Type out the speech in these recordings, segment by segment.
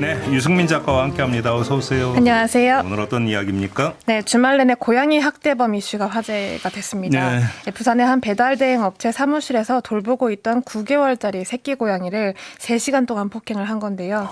네, 유승민 작가와 함께합니다. 어서 오세요. 안녕하세요. 오늘 어떤 이야기입니까? 네, 주말 내내 고양이 학대범 이슈가 화제가 됐습니다. 네. 부산의 한 배달 대행 업체 사무실에서 돌보고 있던 9개월짜리 새끼 고양이를 3시간 동안 폭행을 한 건데요.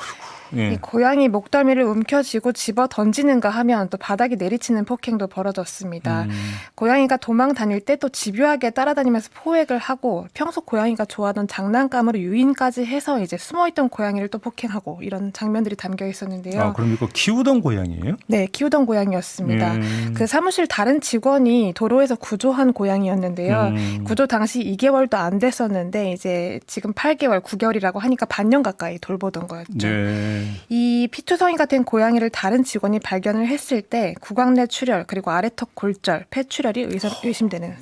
예. 이 고양이 목덜미를 움켜쥐고 집어 던지는가 하면 또 바닥에 내리치는 폭행도 벌어졌습니다. 고양이가 도망 다닐 때 또 집요하게 따라다니면서 포획을 하고 평소 고양이가 좋아하던 장난감으로 유인까지 해서 이제 숨어있던 고양이를 또 폭행하고 이런 장면들이 담겨 있었는데요. 아, 그럼 이거 키우던 고양이에요? 네, 키우던 고양이였습니다. 그 사무실 다른 직원이 도로에서 구조한 고양이였는데요. 구조 당시 2개월도 안 됐었는데 이제 지금 8개월, 9개월이라고 하니까 반년 가까이 돌보던 거였죠. 네. 이 피투성이가 된 고양이를 다른 직원이 발견을 했을 때 구강 내 출혈 그리고 아래턱 골절, 폐출혈이 의심되는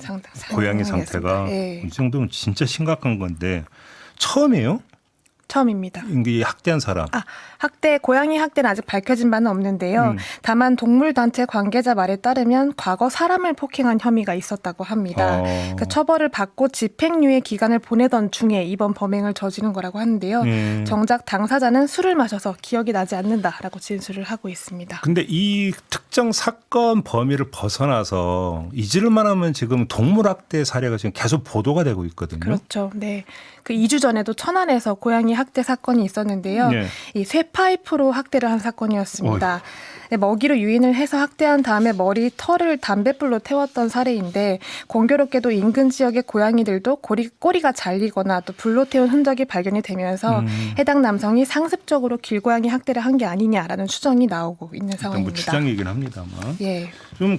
고양이 상황이었습니다. 상태가 네. 이 정도면 진짜 심각한 건데 처음이에요? 처음입니다. 이게 학대한 사람. 고양이 학대는 아직 밝혀진 바는 없는데요. 다만 동물단체 관계자 말에 따르면 과거 사람을 폭행한 혐의가 있었다고 합니다. 그 처벌을 받고 집행유예 기간을 보내던 중에 이번 범행을 저지른 거라고 하는데요. 정작 당사자는 술을 마셔서 기억이 나지 않는다라고 진술을 하고 있습니다. 근데 이 특정 사건 범위를 벗어나서 잊을만 하면 지금 동물학대 사례가 지금 계속 보도가 되고 있거든요. 그렇죠. 네. 그 2주 전에도 천안에서 고양이 학대 사건이 있었는데요. 네. 이 쇠파이프로 학대를 한 사건이었습니다. 네, 먹이로 유인을 해서 학대한 다음에 머리 털을 담뱃불로 태웠던 사례인데 공교롭게도 인근 지역의 고양이들도 꼬리가 잘리거나 또 불로 태운 흔적이 발견이 되면서 해당 남성이 상습적으로 길고양이 학대를 한 게 아니냐라는 추정이 나오고 있는 상황입니다. 뭐 추정이긴 합니다만. 예. 좀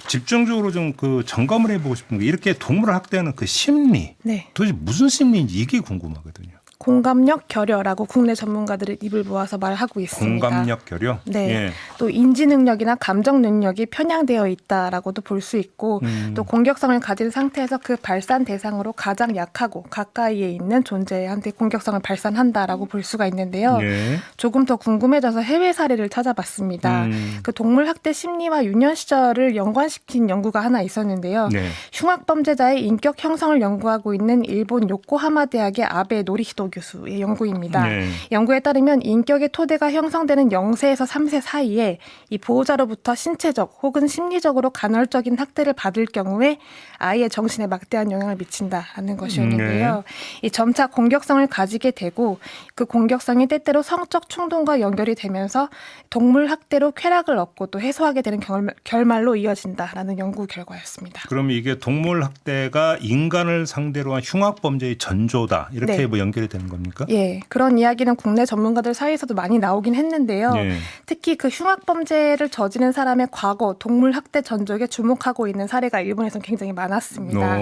집중적으로 좀 점검을 해보고 싶은 게 이렇게 동물을 학대하는 그 심리. 네. 도대체 무슨 심리인지 이게 궁금하거든요. 공감력 결여라고 국내 전문가들이 입을 모아서 말하고 있습니다. 공감력 결여? 네. 예. 또 인지 능력이나 감정 능력이 편향되어 있다라고도 볼 수 있고 또 공격성을 가진 상태에서 그 발산 대상으로 가장 약하고 가까이에 있는 존재한테 공격성을 발산한다라고 볼 수가 있는데요. 예. 조금 더 궁금해져서 해외 사례를 찾아봤습니다. 그 동물 학대 심리와 유년 시절을 연관시킨 연구가 하나 있었는데요. 네. 흉악범죄자의 인격 형성을 연구하고 있는 일본 요코하마 대학의 아베 노리히도 교수의 연구입니다. 네. 연구에 따르면 인격의 토대가 형성되는 0세에서 3세 사이에 이 보호자로부터 신체적 혹은 심리적으로 간헐적인 학대를 받을 경우에 아이의 정신에 막대한 영향을 미친다는 것이었는데요. 이 점차 공격성을 가지게 되고 그 공격성이 때때로 성적 충동과 연결이 되면서 동물 학대로 쾌락을 얻고 또 해소하게 되는 결말로 이어진다라는 연구 결과였습니다. 그럼 이게 동물 학대가 인간을 상대로 한 흉악 범죄의 전조다 이렇게 네. 뭐 연결이 되는 겁니까? 예, 그런 이야기는 국내 전문가들 사이에서도 많이 나오긴 했는데요. 예. 특히 그 흉악 범죄를 저지른 사람의 과거 동물 학대 전적에 주목하고 있는 사례가 일본에서는 굉장히 많았습니다.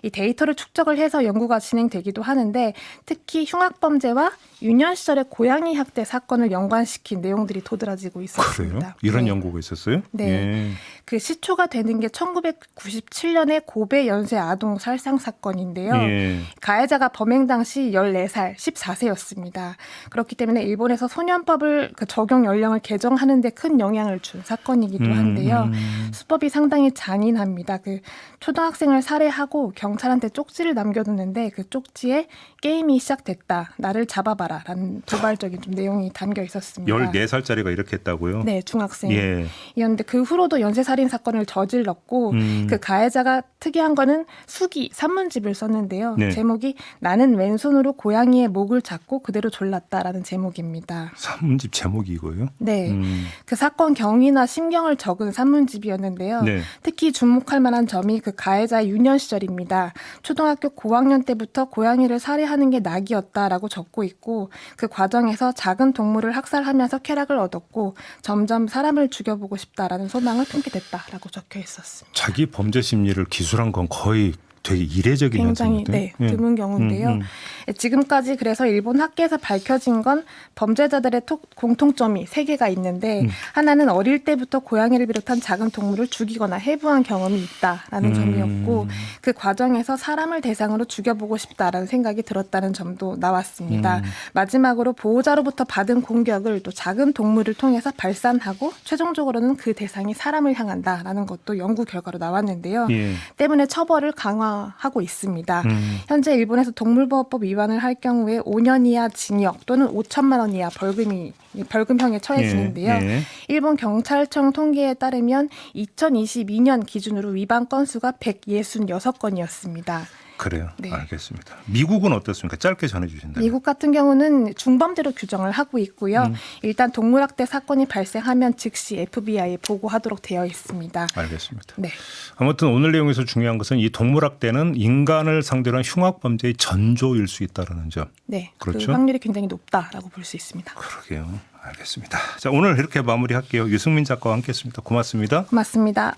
이 데이터를 축적을 해서 연구가 진행되기도 하는데 특히 흉악 범죄와 유년 시절의 고양이 학대 사건을 연관시킨 내용들이 도드라지고 있었습니다. 그래요? 이런 네. 연구가 있었어요? 네. 예. 그 시초가 되는 게 1997년의 고베 연쇄 아동 살상 사건인데요. 예. 가해자가 범행 당시 14살, 14세였습니다. 그렇기 때문에 일본에서 소년법을 적용 연령을 개정하는 데 큰 영향을 준 사건이기도 한데요. 수법이 상당히 잔인합니다. 그 초등학생을 살해하고 경찰한테 쪽지를 남겨두는데 그 쪽지에 게임이 시작됐다. 나를 잡아봐라. 라는 도발적인 좀 내용이 담겨 있었습니다. 14살짜리가 이렇게 했다고요? 네, 중학생. 예. 이었는데 그 후로도 연쇄살인 사건을 저질렀고 그 가해자가 특이한 거는 수기 산문집을 썼는데요. 네. 제목이 나는 왼손으로 고양이의 목을 잡고 그대로 졸랐다라는 제목입니다. 산문집 제목이 이거예요? 네, 그 사건 경위나 심경을 적은 산문집이었는데요. 네. 특히 주목할 만한 점이 그 가해자의 유년 시절입니다. 초등학교 고학년 때부터 고양이를 살해하는 게 낙이었다라고 적고 있고 그 과정에서 작은 동물을 학살하면서 쾌락을 얻었고 점점 사람을 죽여보고 싶다라는 소망을 품게 됐다라고 적혀 있었습니다. 자기 범죄 심리를 기술한 건 거의 되게 이례적인 굉장히 현상인데. 네, 드문 경우인데요. 지금까지 그래서 일본 학계에서 밝혀진 건 범죄자들의 공통점이 3개가 있는데 하나는 어릴 때부터 고양이를 비롯한 작은 동물을 죽이거나 해부한 경험이 있다라는 점이었고 그 과정에서 사람을 대상으로 죽여보고 싶다라는 생각이 들었다는 점도 나왔습니다. 마지막으로 보호자로부터 받은 공격을 또 작은 동물을 통해서 발산하고 최종적으로는 그 대상이 사람을 향한다라는 것도 연구 결과로 나왔는데요. 예. 때문에 처벌을 강화 심화하고 있습니다. 현재 일본에서 동물보호법 위반을 할 경우에 5년 이하 징역 또는 5천만 원 이하 벌금형에 처해지는데요. 예. 일본 경찰청 통계에 따르면 2022년 기준으로 위반 건수가 166건이었습니다. 그래요. 네. 알겠습니다. 미국은 어떻습니까? 짧게 전해주신다면. 미국 같은 경우는 중범죄로 규정을 하고 있고요. 일단 동물학대 사건이 발생하면 즉시 FBI에 보고하도록 되어 있습니다. 알겠습니다. 네. 아무튼 오늘 내용에서 중요한 것은 이 동물학대는 인간을 상대로 한 흉악범죄의 전조일 수 있다는 점. 네. 그렇죠. 그 확률이 굉장히 높다라고 볼 수 있습니다. 그러게요. 알겠습니다. 자, 오늘 이렇게 마무리할게요. 유승민 작가와 함께했습니다. 고맙습니다. 고맙습니다.